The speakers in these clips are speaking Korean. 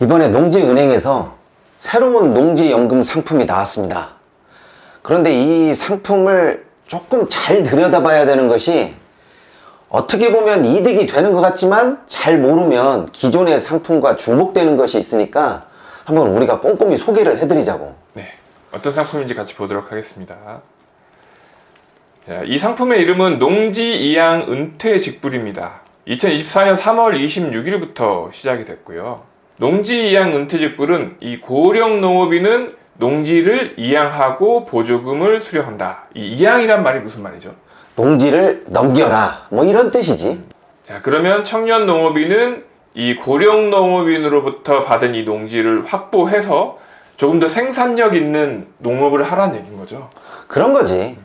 이번에 농지은행에서 새로운 농지연금 상품이 나왔습니다. 그런데 이 상품을 조금 잘 들여다봐야 되는 것이, 어떻게 보면 이득이 되는 것 같지만 잘 모르면 기존의 상품과 중복되는 것이 있으니까 한번 우리가 꼼꼼히 소개를 해드리자고. 네, 어떤 상품인지 같이 보도록 하겠습니다. 자, 이 상품의 이름은 농지이양 은퇴직불입니다. 2024년 3월 26일부터 시작이 됐고요. 농지이양 은퇴직불은 이 고령농업인은 농지를 이양하고 보조금을 수령한다. 이 이양이란 말이 무슨 말이죠? 농지를 넘겨라, 뭐 이런 뜻이지. 자, 그러면 청년 농업인은 이 고령 농업인으로부터 받은 이 농지를 확보해서 조금 더 생산력 있는 농업을 하라는 얘기인 거죠. 그런 거지.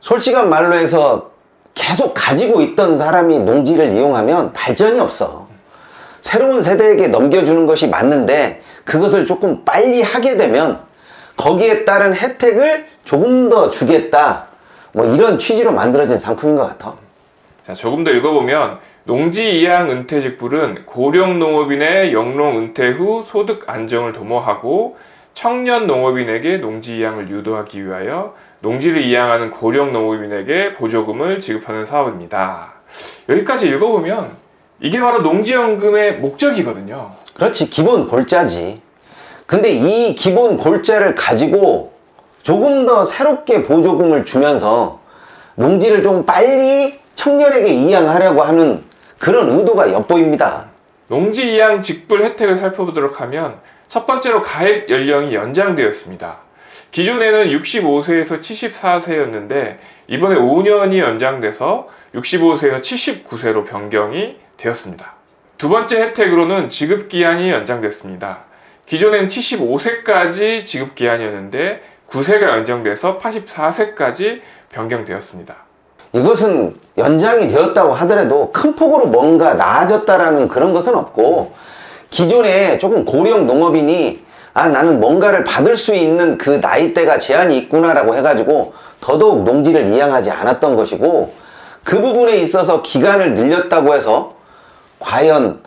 솔직한 말로 해서 계속 가지고 있던 사람이 농지를 이용하면 발전이 없어. 새로운 세대에게 넘겨주는 것이 맞는데, 그것을 조금 빨리 하게 되면 거기에 따른 혜택을 조금 더 주겠다, 뭐 이런 취지로 만들어진 상품인 것 같아. 자, 조금 더 읽어보면, 농지이양 은퇴직불은 고령 농업인의 영농 은퇴 후 소득 안정을 도모하고 청년 농업인에게 농지이양을 유도하기 위하여 농지를 이양하는 고령 농업인에게 보조금을 지급하는 사업입니다. 여기까지 읽어보면 이게 바로 농지연금의 목적이거든요. 그렇지, 기본 골자지. 근데 이 기본 골자를 가지고 조금 더 새롭게 보조금을 주면서 농지를 좀 빨리 청년에게 이양하려고 하는 그런 의도가 엿보입니다. 농지이양 직불 혜택을 살펴보도록 하면, 첫 번째로 가입 연령이 연장되었습니다. 기존에는 65세에서 74세였는데 이번에 5년이 연장돼서 65세에서 79세로 변경이 되었습니다. 두 번째 혜택으로는 지급기한이 연장됐습니다. 기존엔 75세까지 지급기한이었는데 9세가 연장돼서 84세까지 변경되었습니다. 이것은 연장이 되었다고 하더라도 큰 폭으로 뭔가 나아졌다라는 그런 것은 없고, 기존에 조금 고령 농업인이 나는 뭔가를 받을 수 있는 그 나이대가 제한이 있구나라고 해가지고 더더욱 농지를 이양하지 않았던 것이고, 그 부분에 있어서 기간을 늘렸다고 해서 과연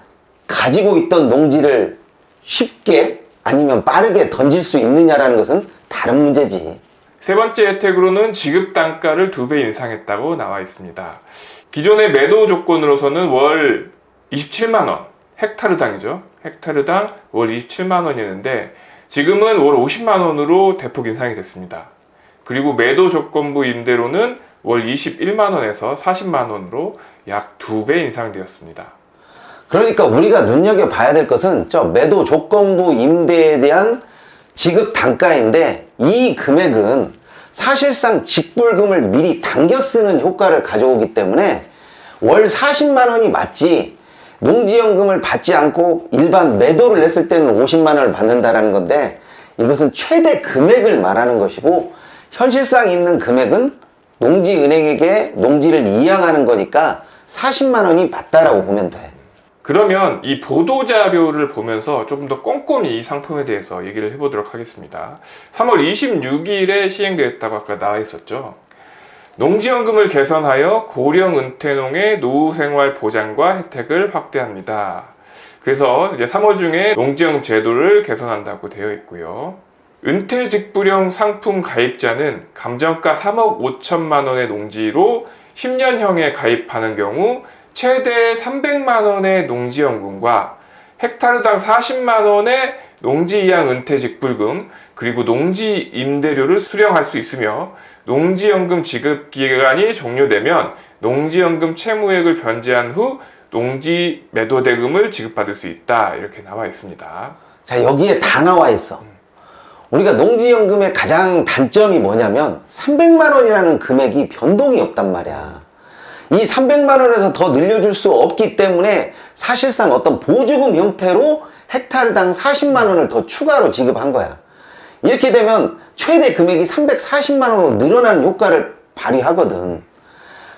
가지고 있던 농지를 쉽게 아니면 빠르게 던질 수 있느냐라는 것은 다른 문제지. 세 번째 혜택으로는 지급 단가를 2배 인상했다고 나와 있습니다. 기존의 매도 조건으로서는 월 27만원, 헥타르당이죠. 헥타르당 월 27만원이었는데 지금은 월 50만원으로 대폭 인상이 됐습니다. 그리고 매도 조건부 임대료는 월 21만원에서 40만원으로 약 2배 인상되었습니다. 그러니까 우리가 눈여겨봐야 될 것은 저 매도 조건부 임대에 대한 지급 단가인데, 이 금액은 사실상 직불금을 미리 당겨 쓰는 효과를 가져오기 때문에 월 40만 원이 맞지, 농지연금을 받지 않고 일반 매도를 했을 때는 50만 원을 받는다라는 건데, 이것은 최대 금액을 말하는 것이고, 현실상 있는 금액은 농지은행에게 농지를 이양하는 거니까 40만 원이 맞다라고 보면 돼. 그러면 이 보도자료를 보면서 조금 더 꼼꼼히 이 상품에 대해서 얘기를 해보도록 하겠습니다. 3월 26일에 시행되었다고 아까 나와 있었죠. 농지연금을 개선하여 고령 은퇴농의 노후생활 보장과 혜택을 확대합니다. 그래서 이제 3호 중에 농지연금 제도를 개선한다고 되어 있고요. 은퇴직불형 상품 가입자는 감정가 3억 5천만 원의 농지로 10년형에 가입하는 경우 최대 300만 원의 농지연금과 헥타르당 40만 원의 농지이양 은퇴직불금, 그리고 농지 임대료를 수령할 수 있으며, 농지연금 지급 기간이 종료되면 농지연금 채무액을 변제한 후 농지 매도 대금을 지급받을 수 있다, 이렇게 나와 있습니다. 자, 여기에 다 나와 있어. 우리가 농지연금의 가장 단점이 뭐냐면 300만 원이라는 금액이 변동이 없단 말이야. 이 300만 원에서 더 늘려줄 수 없기 때문에 사실상 어떤 보조금 형태로 헥타르당 40만 원을 더 추가로 지급한 거야. 이렇게 되면 최대 금액이 340만 원으로 늘어나는 효과를 발휘하거든.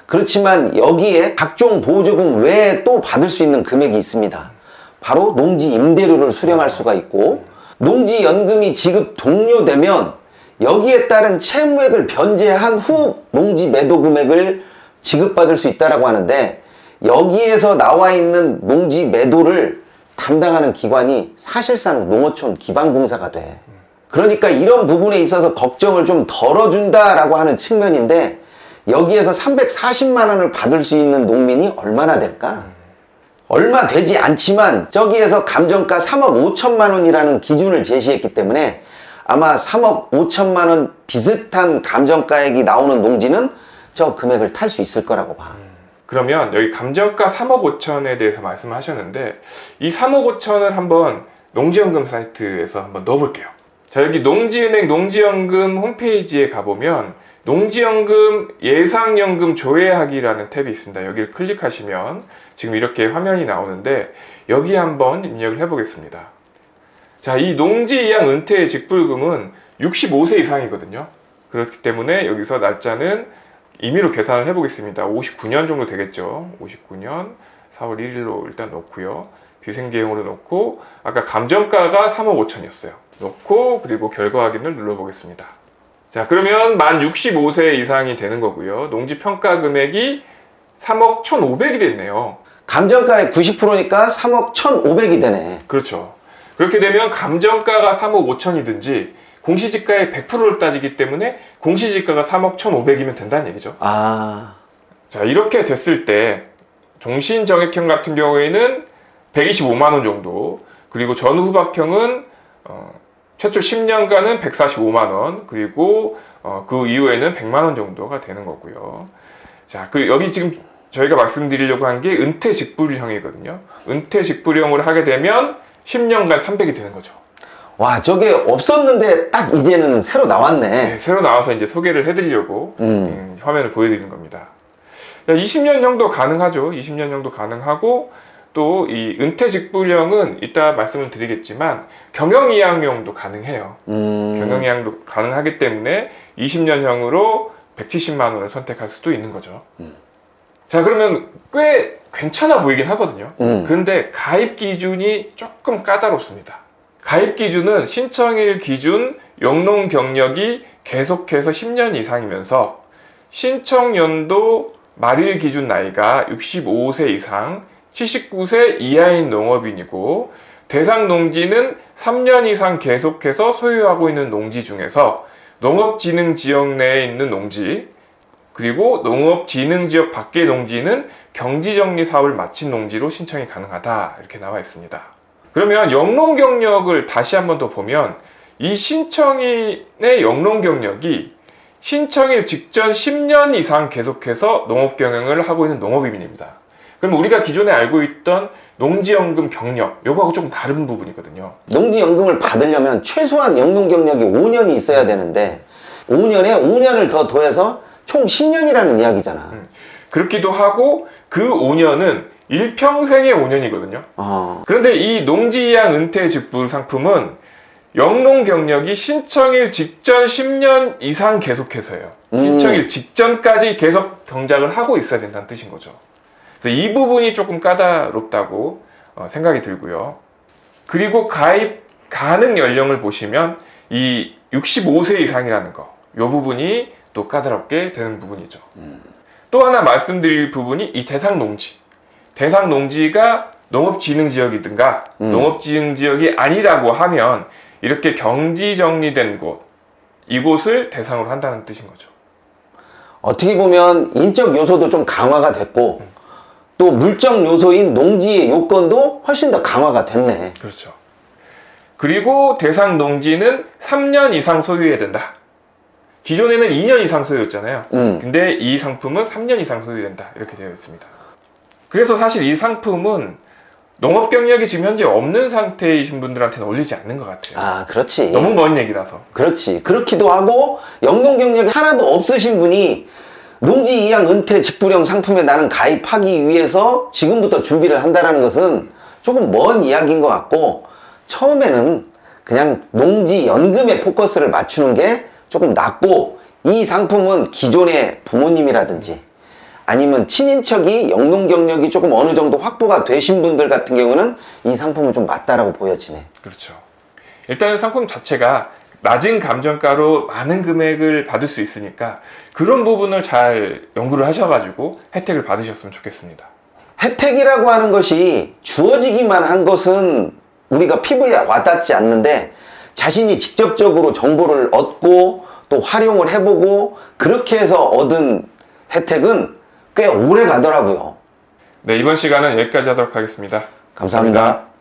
그렇지만 여기에 각종 보조금 외에 또 받을 수 있는 금액이 있습니다. 바로 농지 임대료를 수령할 수가 있고, 농지연금이 지급 종료되면 여기에 따른 채무액을 변제한 후 농지 매도 금액을 지급받을 수 있다라고 하는데, 여기에서 나와 있는 농지 매도를 담당하는 기관이 사실상 농어촌 기반공사가 돼. 그러니까 이런 부분에 있어서 걱정을 좀 덜어준다라고 하는 측면인데 여기에서 340만 원을 받을 수 있는 농민이 얼마나 될까? 얼마 되지 않지만 저기에서 감정가 3억 5천만 원이라는 기준을 제시했기 때문에 아마 3억 5천만 원 비슷한 감정가액이 나오는 농지는 저 금액을 탈 수 있을 거라고 봐. 그러면 여기 감정가 3억 5천에 대해서 말씀하셨는데 이 3억 5천을 한번 농지연금 사이트에서 한번 넣어볼게요. 자, 여기 농지은행 농지연금 홈페이지에 가보면 농지연금 예상연금 조회하기라는 탭이 있습니다. 여기를 클릭하시면 지금 이렇게 화면이 나오는데 여기 한번 입력을 해보겠습니다. 자, 이 농지이양 은퇴 직불금은 65세 이상이거든요. 그렇기 때문에 여기서 날짜는 임의로 계산을 해보겠습니다. 59년 정도 되겠죠. 59년 4월 1일로 일단 놓고요. 비생계형으로 놓고 아까 감정가가 3억 5천이었어요. 놓고 그리고 결과 확인을 눌러보겠습니다. 자, 그러면 만 65세 이상이 되는 거고요. 농지 평가 금액이 3억 1,500이 됐네요. 감정가의 90%니까 3억 1,500이 되네. 그렇죠. 그렇게 되면 감정가가 3억 5천이든지 공시지가의 100%를 따지기 때문에 공시지가가 3억 1,500이면 된다는 얘기죠. 아, 자, 이렇게 됐을 때 종신정액형 같은 경우에는 125만 원 정도, 그리고 전후박형은 최초 10년간은 145만 원, 그리고 그 이후에는 100만 원 정도가 되는 거고요. 자, 그 여기 지금 저희가 말씀드리려고 한 게 은퇴 직불형이거든요. 은퇴 직불형으로 하게 되면 10년간 300이 되는 거죠. 와, 저게 없었는데 딱 이제는 새로 나왔네. 네, 새로 나와서 이제 소개를 해드리려고 화면을 보여드리는 겁니다. 20년형도 가능하죠. 20년형도 가능하고 또 이 은퇴 직불형은 이따 말씀을 드리겠지만 경영이양형도 가능해요. 경영이양도 가능하기 때문에 20년형으로 170만 원을 선택할 수도 있는 거죠. 자, 그러면 꽤 괜찮아 보이긴 하거든요. 그런데 가입 기준이 조금 까다롭습니다. 가입 기준은 신청일 기준 영농 경력이 계속해서 10년 이상이면서 신청 연도 말일 기준 나이가 65세 이상, 79세 이하인 농업인이고 대상 농지는 3년 이상 계속해서 소유하고 있는 농지 중에서 농업진흥지역 내에 있는 농지, 그리고 농업진흥지역 밖의 농지는 경지정리 사업을 마친 농지로 신청이 가능하다, 이렇게 나와 있습니다. 그러면 영농 경력을 다시 한번 더 보면 이 신청인의 영농 경력이 신청일 직전 10년 이상 계속해서 농업 경영을 하고 있는 농업인입니다. 그럼 우리가 기존에 알고 있던 농지연금 경력, 요거하고 조금 다른 부분이거든요. 농지연금을 받으려면 최소한 영농 경력이 5년이 있어야 되는데 5년에 5년을 더 더해서 총 10년이라는 이야기잖아. 그렇기도 하고 그 5년은 일평생의 5년이거든요. 그런데 이 농지이양 은퇴 직불 상품은 영농 경력이 신청일 직전 10년 이상 계속해서요. 신청일 직전까지 계속 경작을 하고 있어야 된다는 뜻인 거죠. 그래서 이 부분이 조금 까다롭다고 생각이 들고요. 그리고 가입 가능 연령을 보시면 이 65세 이상이라는 거, 이 부분이 또 까다롭게 되는 부분이죠. 또 하나 말씀드릴 부분이 이 대상 농지. 대상 농지가 농업진흥지역이든가 농업진흥지역이 아니라고 하면 이렇게 경지 정리된 곳, 이곳을 대상으로 한다는 뜻인 거죠. 어떻게 보면 인적 요소도 좀 강화가 됐고 또 물적 요소인 농지의 요건도 훨씬 더 강화가 됐네. 그렇죠. 그리고 대상 농지는 3년 이상 소유해야 된다. 기존에는 2년 이상 소유였잖아요. 근데 이 상품은 3년 이상 소유된다, 이렇게 되어 있습니다. 그래서 사실 이 상품은 농업 경력이 지금 현재 없는 상태이신 분들한테는 어울리지 않는 것 같아요. 아, 그렇지. 너무 먼 얘기라서. 그렇지. 그렇기도 하고 영농 경력이 하나도 없으신 분이 농지 이양 은퇴 직불형 상품에 나는 가입하기 위해서 지금부터 준비를 한다는 것은 조금 먼 이야기인 것 같고 처음에는 그냥 농지 연금에 포커스를 맞추는 게 조금 낫고 이 상품은 기존의 부모님이라든지 아니면 친인척이 영농 경력이 조금 어느 정도 확보가 되신 분들 같은 경우는 이 상품은 좀 맞다라고 보여지네. 그렇죠. 일단은 상품 자체가 낮은 감정가로 많은 금액을 받을 수 있으니까 그런 부분을 잘 연구를 하셔가지고 혜택을 받으셨으면 좋겠습니다. 혜택이라고 하는 것이 주어지기만 한 것은 우리가 피부에 와닿지 않는데 자신이 직접적으로 정보를 얻고 또 활용을 해보고 그렇게 해서 얻은 혜택은 꽤 오래 가더라고요. 네, 이번 시간은 여기까지 하도록 하겠습니다. 감사합니다.